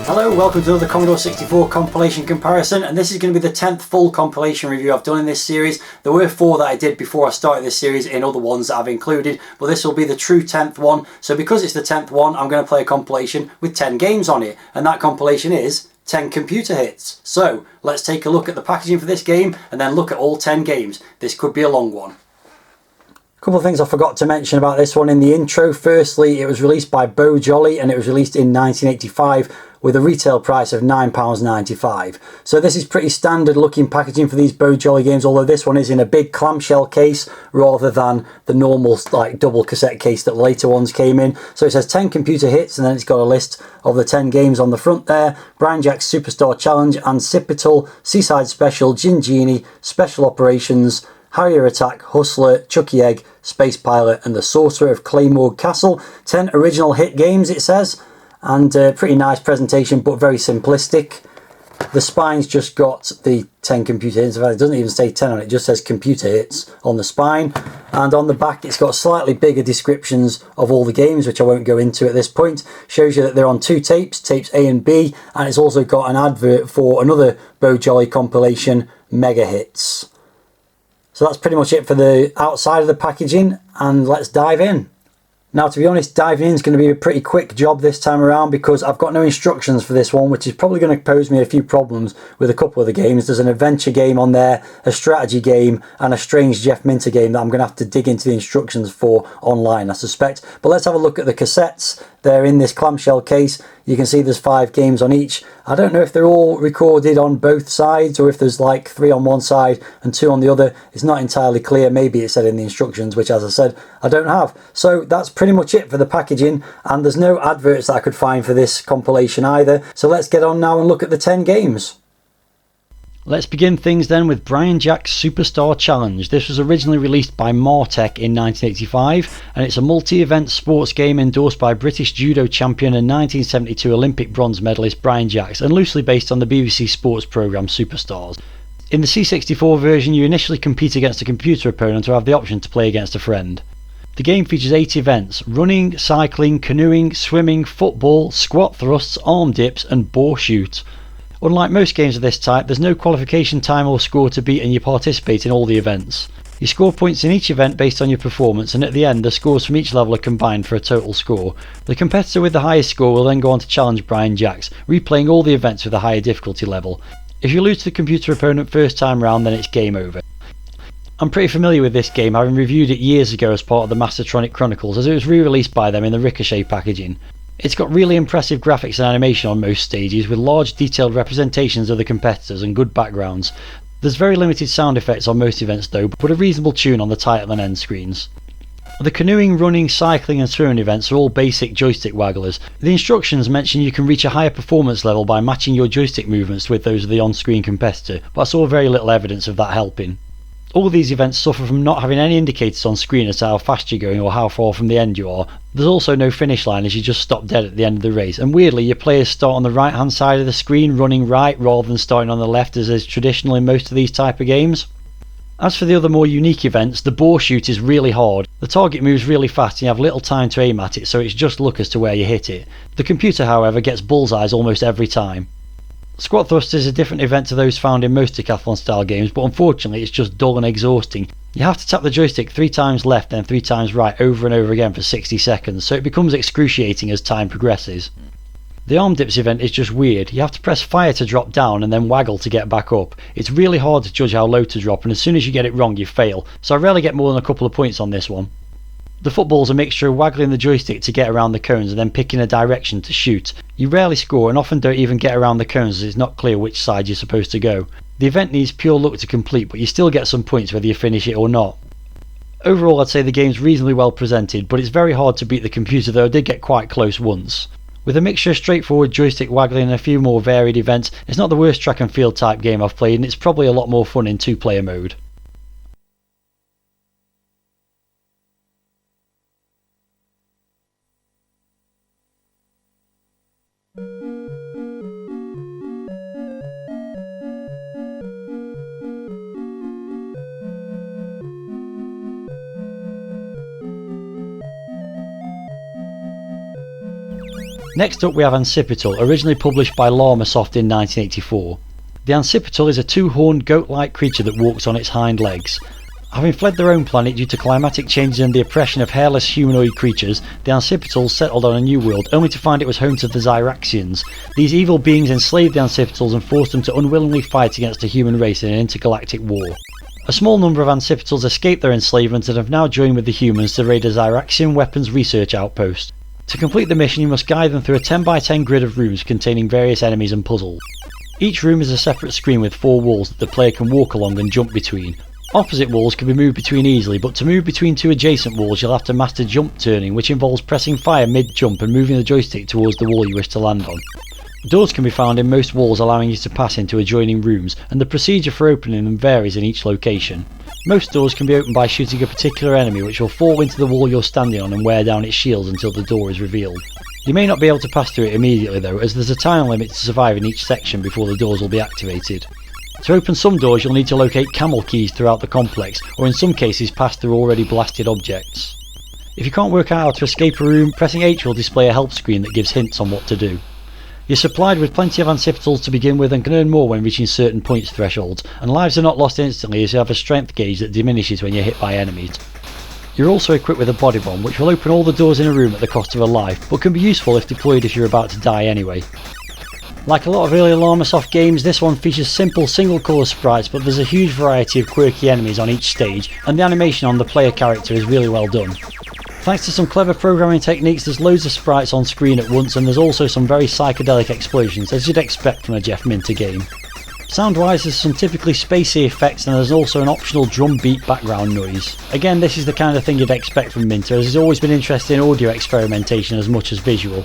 Hello, welcome to another Commodore 64 compilation comparison, and this is going to be the 10th full compilation review I've done in this series. There were 4 that I did before I started this series in other ones that I've included, but this will be the true 10th one. So because it's the 10th one, I'm going to play a compilation with 10 games on it, and that compilation is 10 computer hits. So let's take a look at the packaging for this game and then look at all 10 games. This could be a long one. A couple of things I forgot to mention about this one in the intro. Firstly, it was released by Beau Jolly and it was released in 1985 with a retail price of £9.95. So this is pretty standard looking packaging for these Beau Jolly games, although this one is in a big clamshell case rather than the normal like double cassette case that later ones came in. So it says 10 computer hits and then it's got a list of the 10 games on the front there. Brian Jack's Superstar Challenge, Ancipital, Seaside Special, Jin Genie, Special Operations, Harrier Attack, Hustler, Chuckie Egg, Space Pilot and the Sorcerer of Claymorgue Castle. 10 original hit games it says, and pretty nice presentation but very simplistic. The spine's just got the 10 computer hits. In fact, it doesn't even say 10 on it, it just says computer hits on the spine, and on the back it's got slightly bigger descriptions of all the games, which I won't go into at this point. Shows you that they're on 2 tapes, tapes A and B, and it's also got an advert for another Beau Jolly compilation, Mega Hits. So that's pretty much it for the outside of the packaging, and let's dive in. Now, to be honest, diving in is going to be a pretty quick job this time around because I've got no instructions for this one, which is probably going to pose me a few problems with a couple of the games. There's an adventure game on there, a strategy game, and a strange Jeff Minter game that I'm going to have to dig into the instructions for online, I suspect. But let's have a look at the cassettes. They're in this clamshell case. You can see there's 5 games on each. I don't know if they're all recorded on both sides or if there's like 3 on one side and 2 on the other. It's not entirely clear. Maybe it said in the instructions, which, as I said, I don't have. So that's pretty much it for the packaging, and there's no adverts that I could find for this compilation either. So let's get on now and look at the 10 games. Let's begin things then with Brian Jack's Superstar Challenge. This was originally released by Martech in 1985, and it's a multi-event sports game endorsed by British judo champion and 1972 Olympic bronze medalist Brian Jacks, and loosely based on the BBC sports programme Superstars. In the C64 version, you initially compete against a computer opponent or have the option to play against a friend. The game features 8 events: running, cycling, canoeing, swimming, football, squat thrusts, arm dips and boar shoot. Unlike most games of this type, there's no qualification time or score to beat and you participate in all the events. You score points in each event based on your performance, and at the end the scores from each level are combined for a total score. The competitor with the highest score will then go on to challenge Brian Jacks, replaying all the events with a higher difficulty level. If you lose to the computer opponent first time round, then it's game over. I'm pretty familiar with this game, having reviewed it years ago as part of the Mastertronic Chronicles, as it was re-released by them in the Ricochet packaging. It's got really impressive graphics and animation on most stages, with large detailed representations of the competitors and good backgrounds. There's very limited sound effects on most events though, but a reasonable tune on the title and end screens. The canoeing, running, cycling and swimming events are all basic joystick wagglers. The instructions mention you can reach a higher performance level by matching your joystick movements with those of the on-screen competitor, but I saw very little evidence of that helping. All these events suffer from not having any indicators on screen as to how fast you're going or how far from the end you are. There's also no finish line, as you just stop dead at the end of the race, and weirdly your players start on the right hand side of the screen running right rather than starting on the left, as is traditional in most of these type of games. As for the other more unique events, the boar shoot is really hard. The target moves really fast and you have little time to aim at it, so it's just luck as to where you hit it. The computer, however, gets bullseyes almost every time. Squat thrust is a different event to those found in most decathlon style games, but unfortunately it's just dull and exhausting. You have to tap the joystick 3 times left then 3 times right over and over again for 60 seconds, so it becomes excruciating as time progresses. The arm dips event is just weird. You have to press fire to drop down and then waggle to get back up. It's really hard to judge how low to drop, and as soon as you get it wrong you fail, so I rarely get more than a couple of points on this one. The football's a mixture of waggling the joystick to get around the cones and then picking a direction to shoot. You rarely score and often don't even get around the cones as it's not clear which side you're supposed to go. The event needs pure luck to complete, but you still get some points whether you finish it or not. Overall I'd say the game's reasonably well presented, but it's very hard to beat the computer, though I did get quite close once. With a mixture of straightforward joystick waggling and a few more varied events, it's not the worst track and field type game I've played, and it's probably a lot more fun in 2-player mode. Next up we have Ancipital, originally published by Llamasoft in 1984. The Ancipital is a two-horned goat-like creature that walks on its hind legs. Having fled their own planet due to climatic changes and the oppression of hairless humanoid creatures, the Ancipitals settled on a new world, only to find it was home to the Zyraxians. These evil beings enslaved the Ancipitals and forced them to unwillingly fight against the human race in an intergalactic war. A small number of Ancipitals escaped their enslavement and have now joined with the humans to raid a Zyraxian weapons research outpost. To complete the mission you must guide them through a 10x10 grid of rooms containing various enemies and puzzles. Each room is a separate screen with 4 walls that the player can walk along and jump between. Opposite walls can be moved between easily, but to move between 2 adjacent walls you'll have to master jump turning, which involves pressing fire mid-jump and moving the joystick towards the wall you wish to land on. Doors can be found in most walls, allowing you to pass into adjoining rooms, and the procedure for opening them varies in each location. Most doors can be opened by shooting a particular enemy, which will fall into the wall you're standing on and wear down its shields until the door is revealed. You may not be able to pass through it immediately though, as there's a time limit to survive in each section before the doors will be activated. To open some doors you'll need to locate camel keys throughout the complex, or in some cases pass through already blasted objects. If you can't work out how to escape a room, pressing H will display a help screen that gives hints on what to do. You're supplied with plenty of Ancipitals to begin with and can earn more when reaching certain points thresholds, and lives are not lost instantly as you have a strength gauge that diminishes when you're hit by enemies. You're also equipped with a body bomb, which will open all the doors in a room at the cost of a life, but can be useful if deployed if you're about to die anyway. Like a lot of earlier Llamasoft games, this one features simple single colour sprites, but there's a huge variety of quirky enemies on each stage, and the animation on the player character is really well done. Thanks to some clever programming techniques, there's loads of sprites on screen at once, and there's also some very psychedelic explosions, as you'd expect from a Jeff Minter game. Sound-wise, there's some typically spacey effects, and there's also an optional drum beat background noise. Again, this is the kind of thing you'd expect from Minter, as he's always been interested in audio experimentation as much as visual.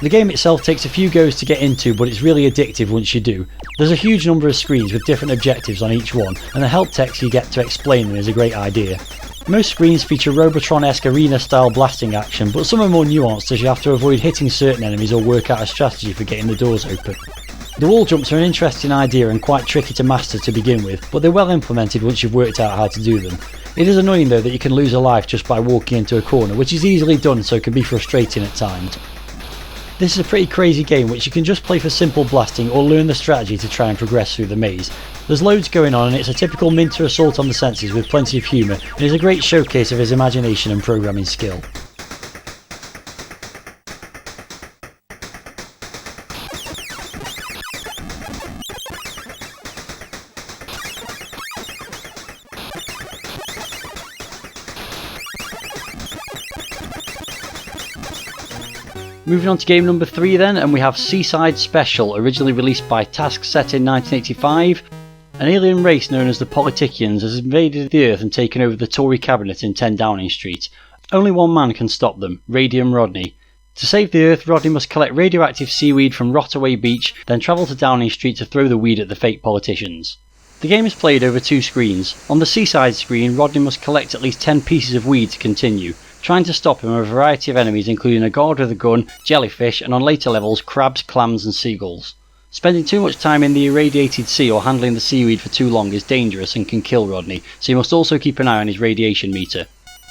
The game itself takes a few goes to get into, but it's really addictive once you do. There's a huge number of screens with different objectives on each one, and the help text you get to explain them is a great idea. Most screens feature Robotron-esque arena-style blasting action, but some are more nuanced as you have to avoid hitting certain enemies or work out a strategy for getting the doors open. The wall jumps are an interesting idea and quite tricky to master to begin with, but they're well implemented once you've worked out how to do them. It is annoying though that you can lose a life just by walking into a corner, which is easily done so can be frustrating at times. This is a pretty crazy game which you can just play for simple blasting or learn the strategy to try and progress through the maze. There's loads going on and it's a typical Minter assault on the senses with plenty of humour, and is a great showcase of his imagination and programming skill. Moving on to game number 3 then, and we have Seaside Special, originally released by Task Set in 1985. An alien race known as the Politicians has invaded the Earth and taken over the Tory cabinet in 10 Downing Street. Only one man can stop them, Radium Rodney. To save the Earth, Rodney must collect radioactive seaweed from Rottaway Beach, then travel to Downing Street to throw the weed at the fake politicians. The game is played over 2 screens. On the Seaside screen, Rodney must collect at least 10 pieces of weed to continue. Trying to stop him are a variety of enemies including a guard with a gun, jellyfish, and on later levels crabs, clams and seagulls. Spending too much time in the irradiated sea or handling the seaweed for too long is dangerous and can kill Rodney, so you must also keep an eye on his radiation meter.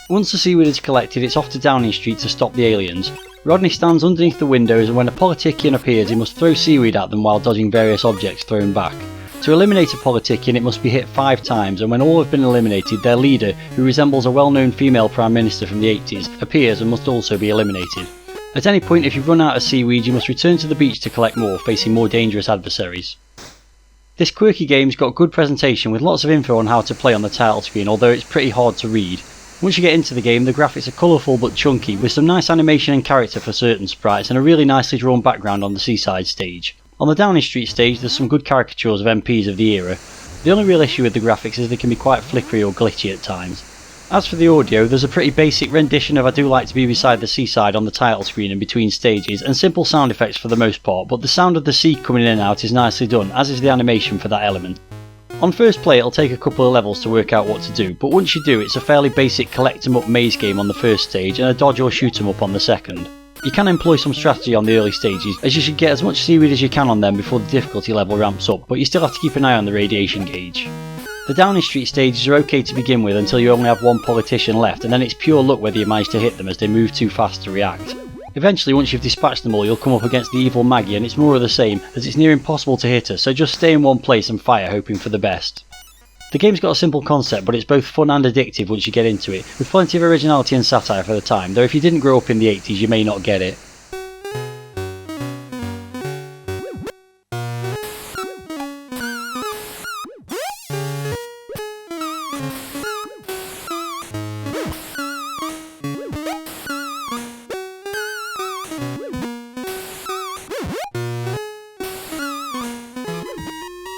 Once the seaweed is collected, it's off to Downing Street to stop the aliens. Rodney stands underneath the windows, and when a politician appears he must throw seaweed at them while dodging various objects thrown back. To eliminate a politician it must be hit 5 times, and when all have been eliminated, their leader, who resembles a well-known female Prime Minister from the 80s, appears and must also be eliminated. At any point if you've run out of seaweed you must return to the beach to collect more, facing more dangerous adversaries. This quirky game's got good presentation with lots of info on how to play on the title screen, although it's pretty hard to read. Once you get into the game, the graphics are colourful but chunky, with some nice animation and character for certain sprites and a really nicely drawn background on the Seaside stage. On the Downing Street stage there's some good caricatures of MPs of the era. The only real issue with the graphics is they can be quite flickery or glitchy at times. As for the audio, there's a pretty basic rendition of I Do Like to Be Beside the Seaside on the title screen in between stages, and simple sound effects for the most part, but the sound of the sea coming in and out is nicely done, as is the animation for that element. On first play it'll take a couple of levels to work out what to do, but once you do it's a fairly basic collect 'em up maze game on the first stage and a dodge or shoot 'em up on the second. You can employ some strategy on the early stages, as you should get as much seaweed as you can on them before the difficulty level ramps up, but you still have to keep an eye on the radiation gauge. The Downing Street stages are okay to begin with until you only have one politician left, and then it's pure luck whether you manage to hit them as they move too fast to react. Eventually, once you've dispatched them all, you'll come up against the evil Maggie, and it's more of the same, as it's near impossible to hit her, so just stay in one place and fire, hoping for the best. The game's got a simple concept, but it's both fun and addictive once you get into it, with plenty of originality and satire for the time, though if you didn't grow up in the 80s you may not get it.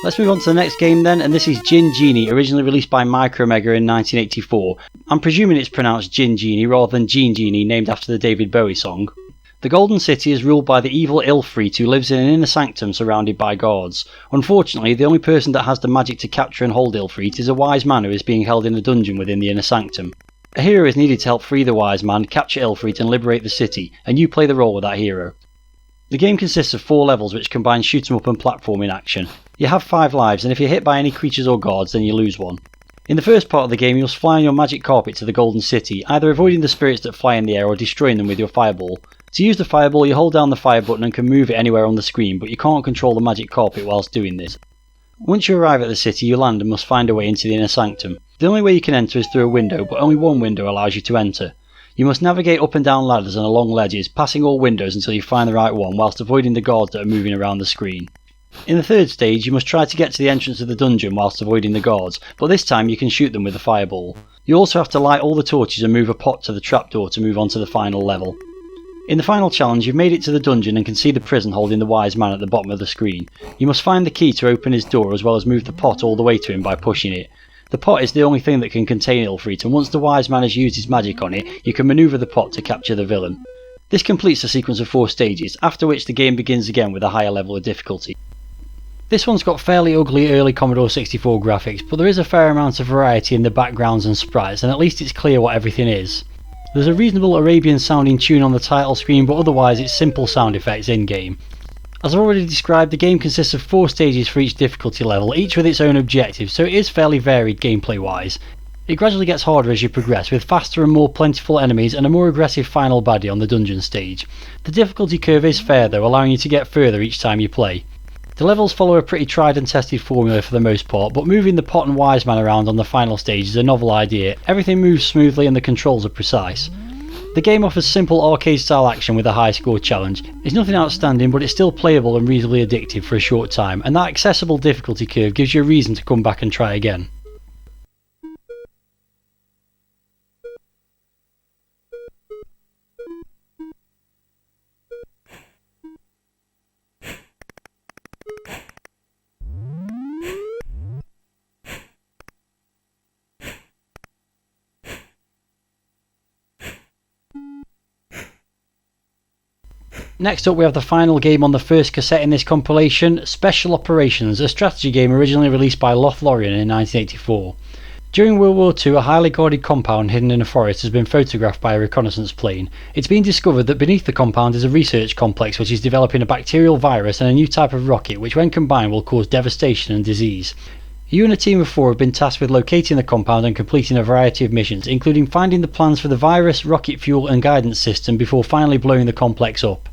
Let's move on to the next game then, and this is Jin Genie, originally released by Micromega in 1984. I'm presuming it's pronounced Jin Genie rather than Jin Genie, named after the David Bowie song. The Golden City is ruled by the evil Ilfrith, who lives in an inner sanctum surrounded by guards. Unfortunately, the only person that has the magic to capture and hold Ilfrith is a wise man who is being held in a dungeon within the inner sanctum. A hero is needed to help free the wise man, capture Ilfrith and liberate the city, and you play the role of that hero. The game consists of 4 levels which combine shoot 'em up and platforming action. You have 5 lives, and if you're hit by any creatures or guards then you lose 1. In the first part of the game you must fly on your magic carpet to the Golden City, either avoiding the spirits that fly in the air or destroying them with your fireball. To use the fireball you hold down the fire button and can move it anywhere on the screen, but you can't control the magic carpet whilst doing this. Once you arrive at the city you land and must find a way into the inner sanctum. The only way you can enter is through a window, but only one window allows you to enter. You must navigate up and down ladders and along ledges, passing all windows until you find the right one, whilst avoiding the guards that are moving around the screen. In the third stage you must try to get to the entrance of the dungeon whilst avoiding the guards, but this time you can shoot them with a fireball. You also have to light all the torches and move a pot to the trapdoor to move on to the final level. In the final challenge you've made it to the dungeon and can see the prison holding the wise man at the bottom of the screen. You must find the key to open his door as well as move the pot all the way to him by pushing it. The pot is the only thing that can contain Ilfrith, and once the wise man has used his magic on it, you can manoeuvre the pot to capture the villain. This completes the sequence of 4 stages, after which the game begins again with a higher level of difficulty. This one's got fairly ugly early Commodore 64 graphics, but there is a fair amount of variety in the backgrounds and sprites, and at least it's clear what everything is. There's a reasonable Arabian sounding tune on the title screen, but otherwise it's simple sound effects in game. As I've already described, the game consists of 4 stages for each difficulty level, each with its own objectives, so it is fairly varied gameplay wise. It gradually gets harder as you progress, with faster and more plentiful enemies and a more aggressive final baddie on the dungeon stage. The difficulty curve is fair though, allowing you to get further each time you play. The levels follow a pretty tried and tested formula for the most part, but moving the pot and wise man around on the final stage is a novel idea. Everything moves smoothly and the controls are precise. The game offers simple arcade-style action with a high score challenge. It's nothing outstanding, but it's still playable and reasonably addictive for a short time, and that accessible difficulty curve gives you a reason to come back and try again. Next up we have the final game on the first cassette in this compilation, Special Operations, a strategy game originally released by Lothlorien in 1984. During World War II, a highly guarded compound hidden in a forest has been photographed by a reconnaissance plane. It's been discovered that beneath the compound is a research complex which is developing a bacterial virus and a new type of rocket which when combined will cause devastation and disease. You and a team of 4 have been tasked with locating the compound and completing a variety of missions, including finding the plans for the virus, rocket fuel and guidance system before finally blowing the complex up.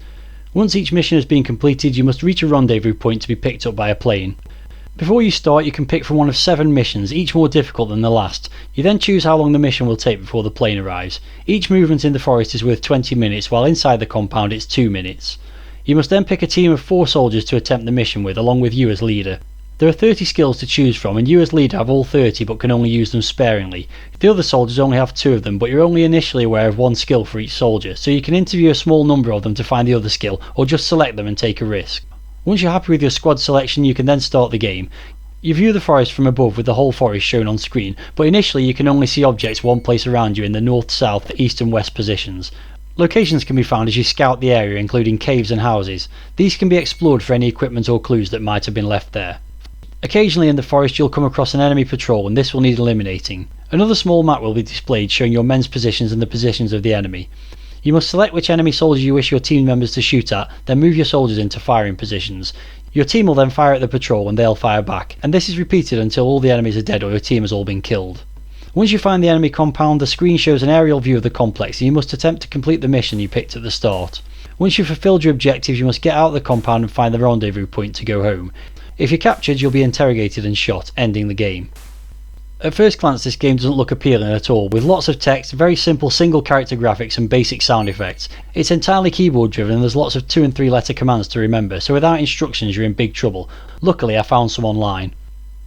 Once each mission has been completed, you must reach a rendezvous point to be picked up by a plane. Before you start, you can pick from one of 7 missions, each more difficult than the last. You then choose how long the mission will take before the plane arrives. Each movement in the forest is worth 20 minutes, while inside the compound it's 2 minutes. You must then pick a team of 4 soldiers to attempt the mission with, along with you as leader. There are 30 skills to choose from, and you as leader have all 30 but can only use them sparingly. The other soldiers only have 2 of them, but you're only initially aware of 1 skill for each soldier, so you can interview a small number of them to find the other skill, or just select them and take a risk. Once you're happy with your squad selection, you can then start the game. You view the forest from above with the whole forest shown on screen, but initially you can only see objects one place around you in the north, south, east and west positions. Locations can be found as you scout the area, including caves and houses. These can be explored for any equipment or clues that might have been left there. Occasionally in the forest you'll come across an enemy patrol and this will need eliminating. Another small map will be displayed showing your men's positions and the positions of the enemy. You must select which enemy soldier you wish your team members to shoot at, then move your soldiers into firing positions. Your team will then fire at the patrol and they'll fire back, and this is repeated until all the enemies are dead or your team has all been killed. Once you find the enemy compound, the screen shows an aerial view of the complex and you must attempt to complete the mission you picked at the start. Once you've fulfilled your objectives, you must get out of the compound and find the rendezvous point to go home. If you're captured, you'll be interrogated and shot, ending the game. At first glance, this game doesn't look appealing at all, with lots of text, very simple single character graphics and basic sound effects. It's entirely keyboard driven and there's lots of 2 and 3 letter commands to remember, so without instructions you're in big trouble. Luckily I found some online.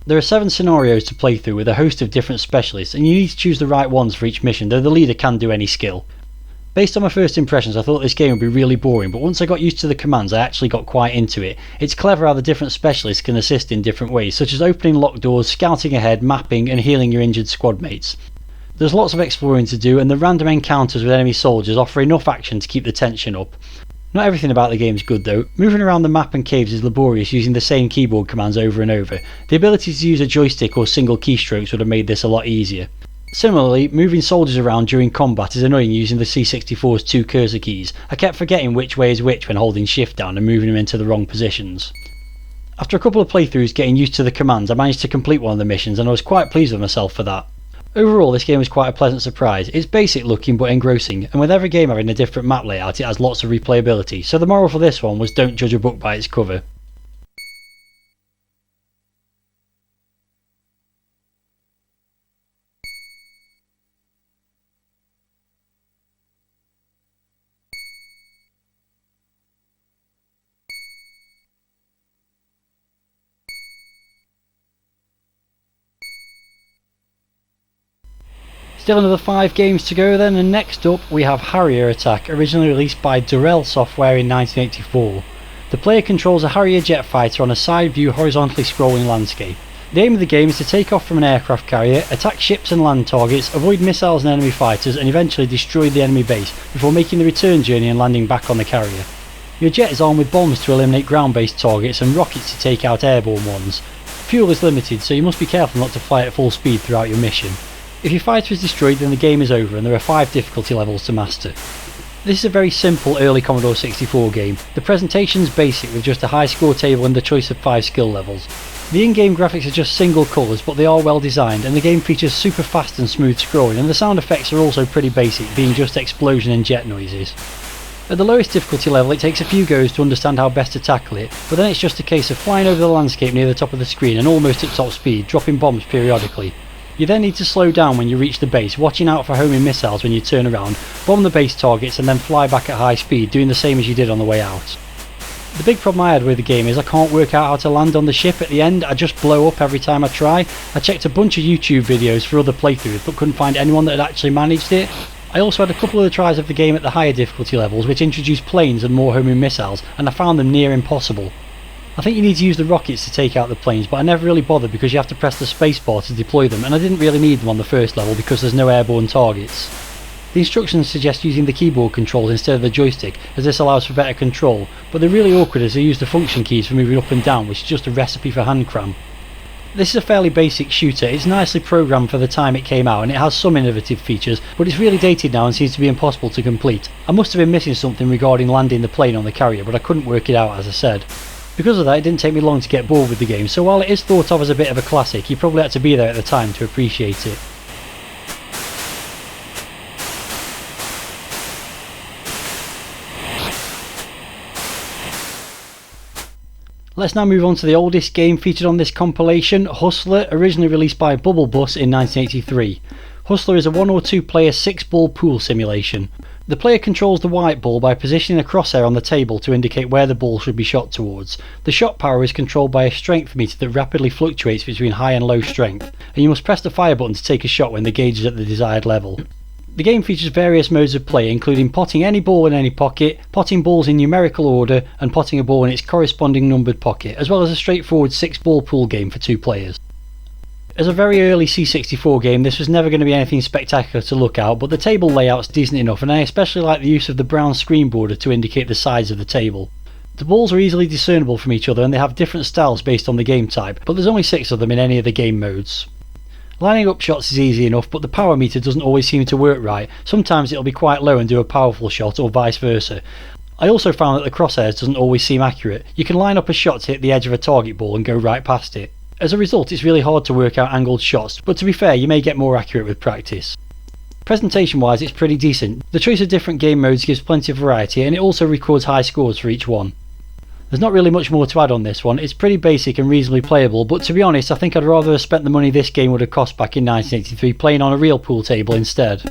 There are 7 scenarios to play through with a host of different specialists, and you need to choose the right ones for each mission, though the leader can do any skill. Based on my first impressions, I thought this game would be really boring, but once I got used to the commands I actually got quite into it. It's clever how the different specialists can assist in different ways, such as opening locked doors, scouting ahead, mapping and healing your injured squad mates. There's lots of exploring to do, and the random encounters with enemy soldiers offer enough action to keep the tension up. Not everything about the game is good though. Moving around the map and caves is laborious using the same keyboard commands over and over. The ability to use a joystick or single keystrokes would have made this a lot easier. Similarly, moving soldiers around during combat is annoying using the C64's 2 cursor keys. I kept forgetting which way is which when holding shift down and moving them into the wrong positions. After a couple of playthroughs getting used to the commands, I managed to complete one of the missions and I was quite pleased with myself for that. Overall, this game was quite a pleasant surprise. It's basic looking but engrossing, and with every game having a different map layout it has lots of replayability, so the moral for this one was don't judge a book by its cover. Still another 5 games to go then, and next up we have Harrier Attack, originally released by Durrell Software in 1984. The player controls a Harrier jet fighter on a side view horizontally scrolling landscape. The aim of the game is to take off from an aircraft carrier, attack ships and land targets, avoid missiles and enemy fighters and eventually destroy the enemy base before making the return journey and landing back on the carrier. Your jet is armed with bombs to eliminate ground-based targets and rockets to take out airborne ones. Fuel is limited, so you must be careful not to fly at full speed throughout your mission. If your fighter is destroyed, then the game is over and there are 5 difficulty levels to master. This is a very simple early Commodore 64 game. The presentation is basic with just a high score table and the choice of 5 skill levels. The in-game graphics are just single colours, but they are well designed, and the game features super fast and smooth scrolling, and the sound effects are also pretty basic, being just explosion and jet noises. At the lowest difficulty level it takes a few goes to understand how best to tackle it, but then it's just a case of flying over the landscape near the top of the screen and almost at top speed, dropping bombs periodically. You then need to slow down when you reach the base, watching out for homing missiles when you turn around, bomb the base targets and then fly back at high speed, doing the same as you did on the way out. The big problem I had with the game is I can't work out how to land on the ship at the end. I just blow up every time I try. I checked a bunch of YouTube videos for other playthroughs but couldn't find anyone that had actually managed it. I also had a couple of the tries of the game at the higher difficulty levels which introduced planes and more homing missiles, and I found them near impossible. I think you need to use the rockets to take out the planes, but I never really bothered because you have to press the spacebar to deploy them, and I didn't really need them on the first level because there's no airborne targets. The instructions suggest using the keyboard controls instead of the joystick, as this allows for better control, but they're really awkward as they use the function keys for moving up and down, which is just a recipe for hand cram. This is a fairly basic shooter. It's nicely programmed for the time it came out and it has some innovative features, but it's really dated now and seems to be impossible to complete. I must have been missing something regarding landing the plane on the carrier, but I couldn't work it out as I said. Because of that, it didn't take me long to get bored with the game, so while it is thought of as a bit of a classic, you probably had to be there at the time to appreciate it. Let's now move on to the oldest game featured on this compilation, Hustler, originally released by Bubble Bus in 1983. Hustler is a 1 or 2 player 6-ball pool simulation. The player controls the white ball by positioning a crosshair on the table to indicate where the ball should be shot towards. The shot power is controlled by a strength meter that rapidly fluctuates between high and low strength, and you must press the fire button to take a shot when the gauge is at the desired level. The game features various modes of play, including potting any ball in any pocket, potting balls in numerical order, and potting a ball in its corresponding numbered pocket, as well as a straightforward 6-ball pool game for 2 players. As a very early C64 game, this was never going to be anything spectacular to look at, but the table layout's decent enough, and I especially like the use of the brown screen border to indicate the size of the table. The balls are easily discernible from each other and they have different styles based on the game type, but there's only 6 of them in any of the game modes. Lining up shots is easy enough, but the power meter doesn't always seem to work right. Sometimes it'll be quite low and do a powerful shot, or vice versa. I also found that the crosshairs doesn't always seem accurate. You can line up a shot to hit the edge of a target ball and go right past it. As a result, it's really hard to work out angled shots, but to be fair, you may get more accurate with practice. Presentation wise it's pretty decent. The choice of different game modes gives plenty of variety, and it also records high scores for each one. There's not really much more to add on this one. It's pretty basic and reasonably playable, but to be honest I think I'd rather have spent the money this game would have cost back in 1983 playing on a real pool table instead.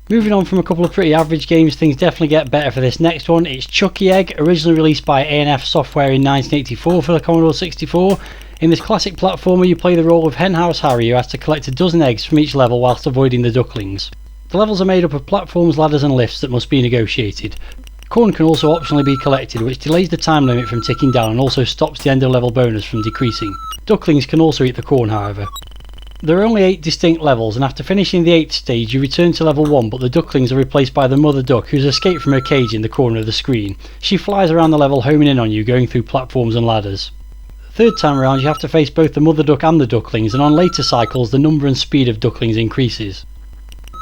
Moving on from a couple of pretty average games, things definitely get better for this next one. It's Chucky Egg, originally released by A&F Software in 1984 for the Commodore 64. In this classic platformer you play the role of Henhouse Harry, who has to collect a dozen eggs from each level whilst avoiding the ducklings. The levels are made up of platforms, ladders and lifts that must be negotiated. Corn can also optionally be collected, which delays the time limit from ticking down and also stops the end of level bonus from decreasing. Ducklings can also eat the corn however. There are only 8 distinct levels, and after finishing the 8th stage you return to level 1, but the ducklings are replaced by the mother duck, who's escaped from her cage in the corner of the screen. She flies around the level homing in on you, going through platforms and ladders. Third time around you have to face both the mother duck and the ducklings, and on later cycles the number and speed of ducklings increases.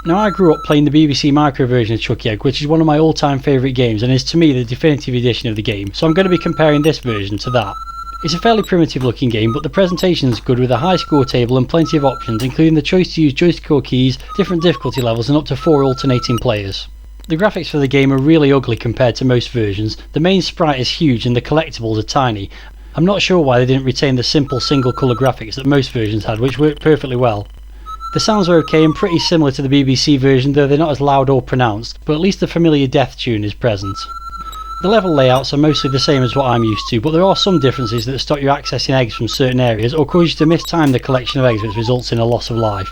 Now I grew up playing the BBC Micro version of Chucky Egg, which is one of my all-time favourite games and is to me the definitive edition of the game, so I'm going to be comparing this version to that. It's a fairly primitive looking game, but the presentation is good with a high score table and plenty of options, including the choice to use joystick or keys, different difficulty levels and up to 4 alternating players. The graphics for the game are really ugly compared to most versions. The main sprite is huge and the collectibles are tiny. I'm not sure why they didn't retain the simple single colour graphics that most versions had, which worked perfectly well. The sounds are okay and pretty similar to the BBC version, though they're not as loud or pronounced, but at least the familiar death tune is present. The level layouts are mostly the same as what I'm used to, but there are some differences that stop you accessing eggs from certain areas or cause you to mistime the collection of eggs, which results in a loss of life.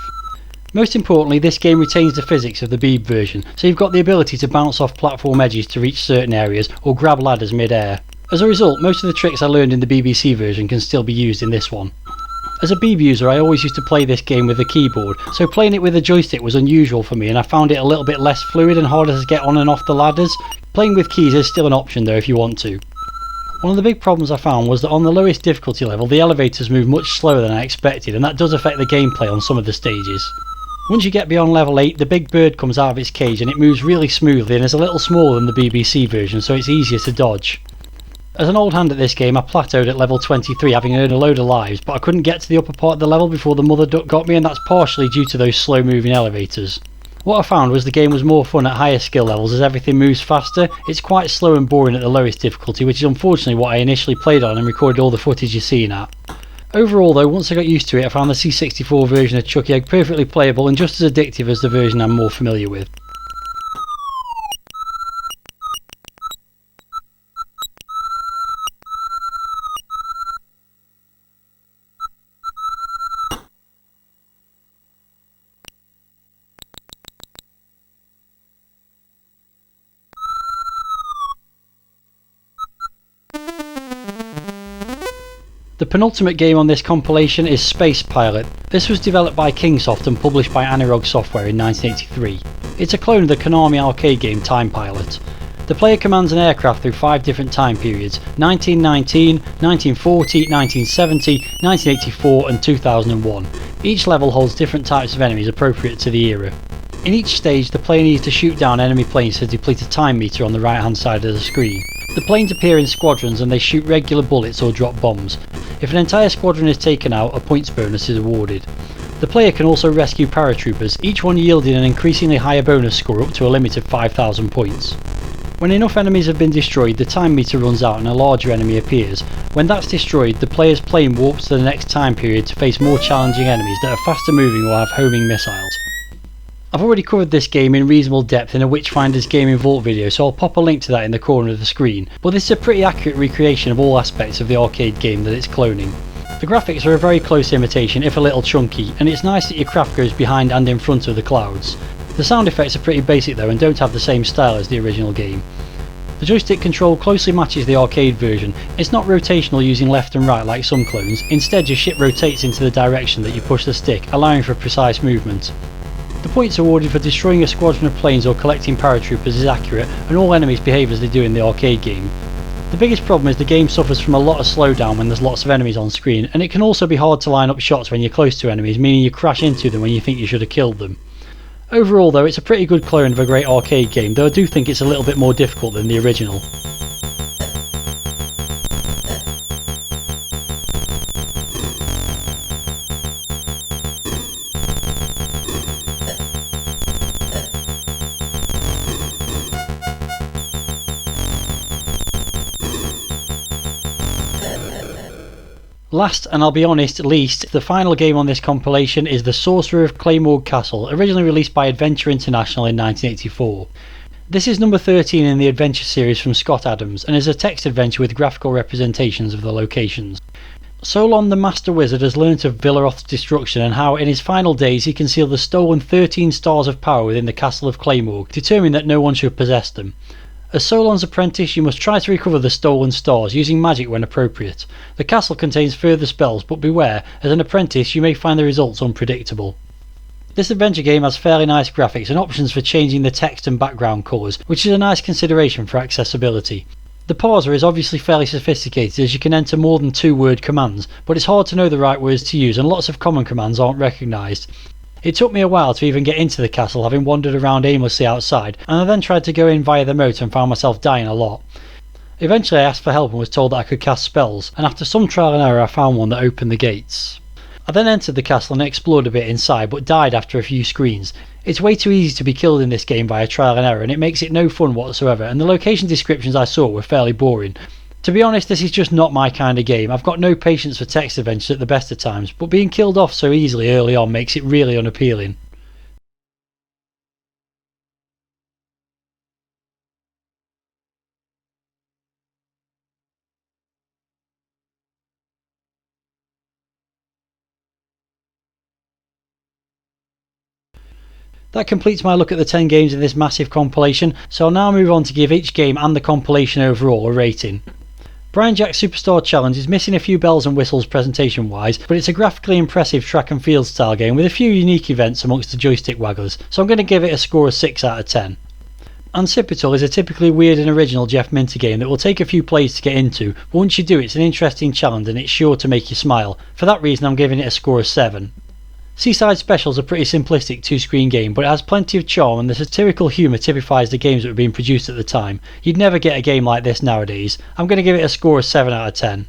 Most importantly, this game retains the physics of the Beeb version, so you've got the ability to bounce off platform edges to reach certain areas or grab ladders mid-air. As a result, most of the tricks I learned in the BBC version can still be used in this one. As a Beeb user I always used to play this game with a keyboard, so playing it with a joystick was unusual for me and I found it a little bit less fluid and harder to get on and off the ladders. Playing with keys is still an option though if you want to. One of the big problems I found was that on the lowest difficulty level the elevators move much slower than I expected, and that does affect the gameplay on some of the stages. Once you get beyond level 8 the big bird comes out of its cage and it moves really smoothly and is a little smaller than the BBC version, so it's easier to dodge. As an old hand at this game I plateaued at level 23 having earned a load of lives, but I couldn't get to the upper part of the level before the mother duck got me, and that's partially due to those slow moving elevators. What I found was the game was more fun at higher skill levels as everything moves faster. It's quite slow and boring at the lowest difficulty, which is unfortunately what I initially played on and recorded all the footage you're seeing at. Overall though, once I got used to it I found the C64 version of Chucky Egg perfectly playable and just as addictive as the version I'm more familiar with. The penultimate game on this compilation is Space Pilot. This was developed by Kingsoft and published by Anirog Software in 1983. It's a clone of the Konami arcade game Time Pilot. The player commands an aircraft through 5 different time periods: 1919, 1940, 1970, 1984 and 2001. Each level holds different types of enemies appropriate to the era. In each stage the player needs to shoot down enemy planes to deplete a time meter on the right hand side of the screen. The planes appear in squadrons and they shoot regular bullets or drop bombs. If an entire squadron is taken out, a points bonus is awarded. The player can also rescue paratroopers, each one yielding an increasingly higher bonus score up to a limit of 5,000 points. When enough enemies have been destroyed, the time meter runs out and a larger enemy appears. When that's destroyed, the player's plane warps to the next time period to face more challenging enemies that are faster moving or have homing missiles. I've already covered this game in reasonable depth in a Witchfinder's Gaming Vault video, so I'll pop a link to that in the corner of the screen, but this is a pretty accurate recreation of all aspects of the arcade game that it's cloning. The graphics are a very close imitation, if a little chunky, and it's nice that your craft goes behind and in front of the clouds. The sound effects are pretty basic though and don't have the same style as the original game. The joystick control closely matches the arcade version. It's not rotational using left and right like some clones, instead your ship rotates into the direction that you push the stick, allowing for precise movement. The points awarded for destroying a squadron of planes or collecting paratroopers is accurate, and all enemies behave as they do in the arcade game. The biggest problem is the game suffers from a lot of slowdown when there's lots of enemies on screen, and it can also be hard to line up shots when you're close to enemies, meaning you crash into them when you think you should have killed them. Overall though, it's a pretty good clone of a great arcade game, though I do think it's a little bit more difficult than the original. Last, and I'll be honest, least, the final game on this compilation is the Sorcerer of Claymorgue Castle, originally released by Adventure International in 1984. This is number 13 in the adventure series from Scott Adams, and is a text adventure with graphical representations of the locations. Solon the Master Wizard has learnt of Villaroth's destruction and how in his final days he concealed the stolen 13 stars of power within the Castle of Claymorgue, determining that no one should possess them. As Solon's apprentice, you must try to recover the stolen stars, using magic when appropriate. The castle contains further spells, but beware, as an apprentice you may find the results unpredictable. This adventure game has fairly nice graphics and options for changing the text and background colours, which is a nice consideration for accessibility. The parser is obviously fairly sophisticated as you can enter more than 2-word commands, but it's hard to know the right words to use and lots of common commands aren't recognised. It took me a while to even get into the castle, having wandered around aimlessly outside, and I then tried to go in via the moat and found myself dying a lot. Eventually I asked for help and was told that I could cast spells, and after some trial and error I found one that opened the gates. I then entered the castle and explored a bit inside, but died after a few screens. It's way too easy to be killed in this game via trial and error, and it makes it no fun whatsoever, and the location descriptions I saw were fairly boring. To be honest, this is just not my kind of game. I've got no patience for text adventures at the best of times, but being killed off so easily early on makes it really unappealing. That completes my look at the 10 games in this massive compilation, so I'll now move on to give each game and the compilation overall a rating. Brian Jack's Superstar Challenge is missing a few bells and whistles presentation wise, but it's a graphically impressive track and field style game with a few unique events amongst the joystick wagglers, so I'm going to give it a score of 6 out of 10. Ancipital is a typically weird and original Jeff Minter game that will take a few plays to get into, but once you do it's an interesting challenge and it's sure to make you smile. For that reason I'm giving it a score of 7. Seaside Special is a pretty simplistic 2-screen game, but it has plenty of charm and the satirical humour typifies the games that were being produced at the time. You'd never get a game like this nowadays. I'm going to give it a score of 7 out of 10.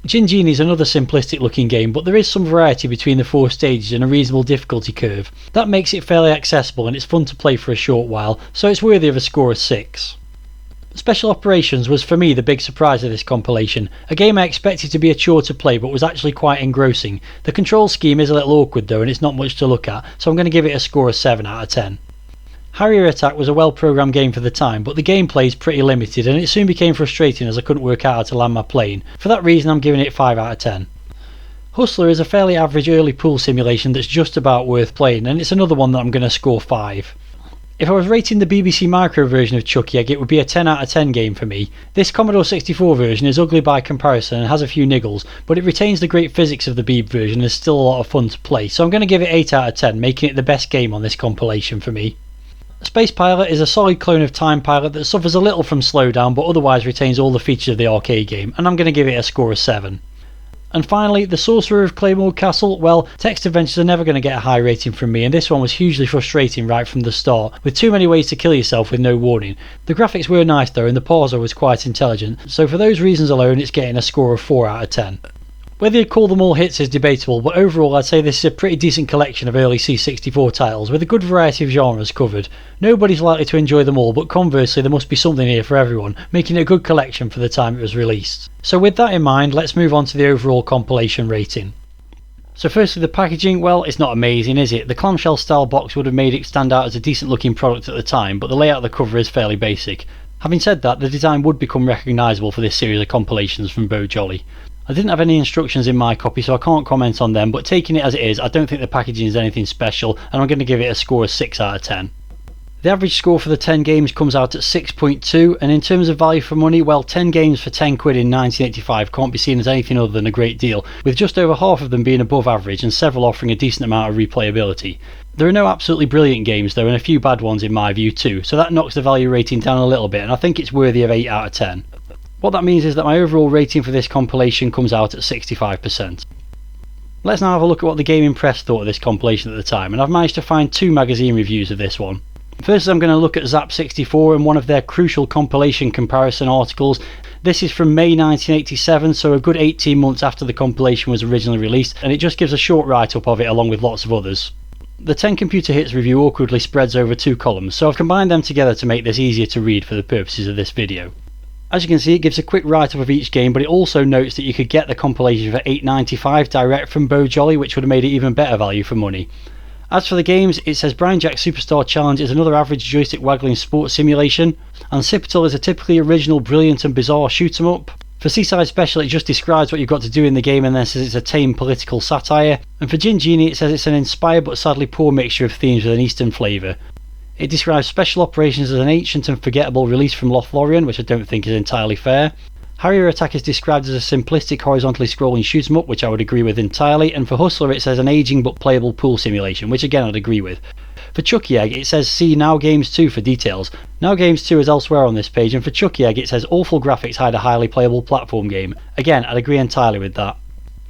Jin Genie is another simplistic looking game, but there is some variety between the 4 stages and a reasonable difficulty curve. That makes it fairly accessible and it's fun to play for a short while, so it's worthy of a score of 6. Special Operations was for me the big surprise of this compilation, a game I expected to be a chore to play but was actually quite engrossing. The control scheme is a little awkward though and it's not much to look at, so I'm going to give it a score of 7 out of 10. Harrier Attack was a well programmed game for the time, but the gameplay is pretty limited and it soon became frustrating as I couldn't work out how to land my plane. For that reason I'm giving it 5 out of 10. Hustler is a fairly average early pool simulation that's just about worth playing, and it's another one that I'm going to score 5. If I was rating the BBC Micro version of Chucky Egg, it would be a 10 out of 10 game for me. This Commodore 64 version is ugly by comparison and has a few niggles, but it retains the great physics of the Beeb version and is still a lot of fun to play, so I'm going to give it 8 out of 10, making it the best game on this compilation for me. Space Pilot is a solid clone of Time Pilot that suffers a little from slowdown but otherwise retains all the features of the arcade game, and I'm going to give it a score of 7. And finally, the Sorcerer of Claymorgue Castle. Well, text adventures are never going to get a high rating from me, and this one was hugely frustrating right from the start, with too many ways to kill yourself with no warning. The graphics were nice though, and the parser was quite intelligent, so for those reasons alone it's getting a score of 4 out of 10. Whether you'd call them all hits is debatable, but overall I'd say this is a pretty decent collection of early C64 titles, with a good variety of genres covered. Nobody's likely to enjoy them all, but conversely there must be something here for everyone, making it a good collection for the time it was released. So with that in mind, let's move on to the overall compilation rating. So firstly, the packaging, well, it's not amazing, is it? The clamshell style box would have made it stand out as a decent looking product at the time, but the layout of the cover is fairly basic. Having said that, the design would become recognisable for this series of compilations from Beau Jolly. I didn't have any instructions in my copy, so I can't comment on them, but taking it as it is, I don't think the packaging is anything special, and I'm going to give it a score of 6 out of 10. The average score for the 10 games comes out at 6.2, and in terms of value for money, well, 10 games for 10 quid in 1985 can't be seen as anything other than a great deal, with just over half of them being above average and several offering a decent amount of replayability. There are no absolutely brilliant games though, and a few bad ones in my view too, so that knocks the value rating down a little bit, and I think it's worthy of 8 out of 10. What that means is that my overall rating for this compilation comes out at 65%. Let's now have a look at what the Gaming Press thought of this compilation at the time, and I've managed to find 2 magazine reviews of this one. First, I'm going to look at Zap64 and one of their crucial compilation comparison articles. This is from May 1987, so a good 18 months after the compilation was originally released, and it just gives a short write-up of it along with lots of others. The 10 computer hits review awkwardly spreads over 2 columns, so I've combined them together to make this easier to read for the purposes of this video. As you can see, it gives a quick write-up of each game, but it also notes that you could get the compilation for $8.95 direct from Beau Jolly, which would have made it even better value for money. As for the games, it says Brian Jack's Superstar Challenge is another average joystick waggling sports simulation. Ancipital is a typically original, brilliant and bizarre shoot 'em up. For Seaside Special, it just describes what you've got to do in the game and then says it's a tame political satire. And for Jin Genie, it says it's an inspired but sadly poor mixture of themes with an Eastern flavour. It describes Special Operations as an ancient and forgettable release from Lothlorien, which I don't think is entirely fair. Harrier Attack is described as a simplistic horizontally scrolling shoot 'em up, which I would agree with entirely, and for Hustler it says an aging but playable pool simulation, which again I'd agree with. For Chucky Egg it says see Now Games 2 for details. Now Games 2 is elsewhere on this page, and for Chucky Egg it says awful graphics hide a highly playable platform game. Again, I'd agree entirely with that.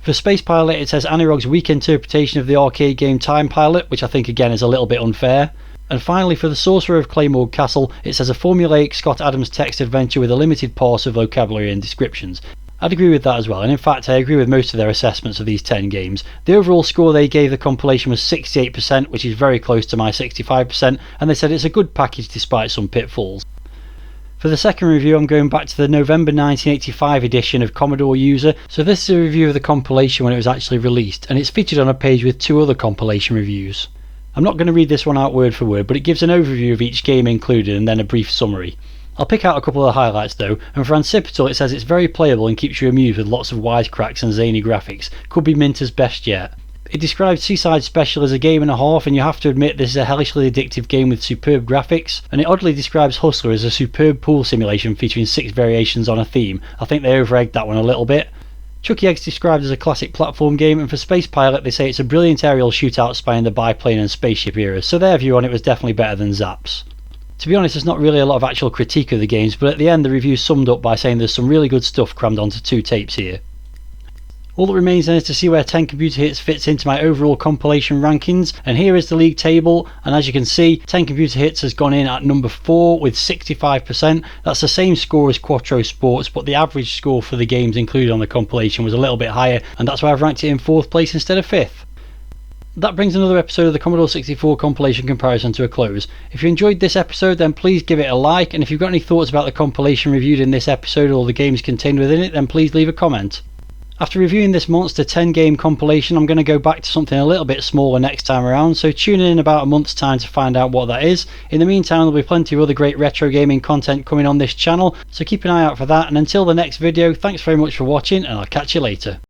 For Space Pilot it says Anirog's weak interpretation of the arcade game Time Pilot, which I think again is a little bit unfair. And finally, for the Sorcerer of Claymorgue Castle, it says a formulaic Scott Adams text adventure with a limited parse of vocabulary and descriptions. I'd agree with that as well, and in fact I agree with most of their assessments of these 10 games. The overall score they gave the compilation was 68%, which is very close to my 65%, and they said it's a good package despite some pitfalls. For the second review, I'm going back to the November 1985 edition of Commodore User, so this is a review of the compilation when it was actually released, and it's featured on a page with 2 other compilation reviews. I'm not going to read this one out word for word, but it gives an overview of each game included and then a brief summary. I'll pick out a couple of the highlights though, and for Ancipital it says it's very playable and keeps you amused with lots of wisecracks and zany graphics. Could be Minter's best yet. It describes Seaside Special as a game and a half, and you have to admit this is a hellishly addictive game with superb graphics, and it oddly describes Hustler as a superb pool simulation featuring 6 variations on a theme. I think they over-egged that one a little bit. Chucky Egg is described as a classic platform game, and for Space Pilot they say it's a brilliant aerial shootout spanning the biplane and spaceship eras, so their view on it was definitely better than Zap's. To be honest, there's not really a lot of actual critique of the games, but at the end the review summed up by saying there's some really good stuff crammed onto 2 tapes here. All that remains then is to see where 10 computer hits fits into my overall compilation rankings, and here is the league table, and as you can see 10 computer hits has gone in at number 4 with 65%. That's the same score as Quattro Sports, but the average score for the games included on the compilation was a little bit higher, and that's why I've ranked it in 4th place instead of 5th. That brings another episode of the Commodore 64 compilation comparison to a close. If you enjoyed this episode then please give it a like, and if you've got any thoughts about the compilation reviewed in this episode or the games contained within it then please leave a comment. After reviewing this monster 10 game compilation I'm going to go back to something a little bit smaller next time around, so tune in about a month's time to find out what that is. In the meantime there'll be plenty of other great retro gaming content coming on this channel, so keep an eye out for that, and until the next video, thanks very much for watching and I'll catch you later.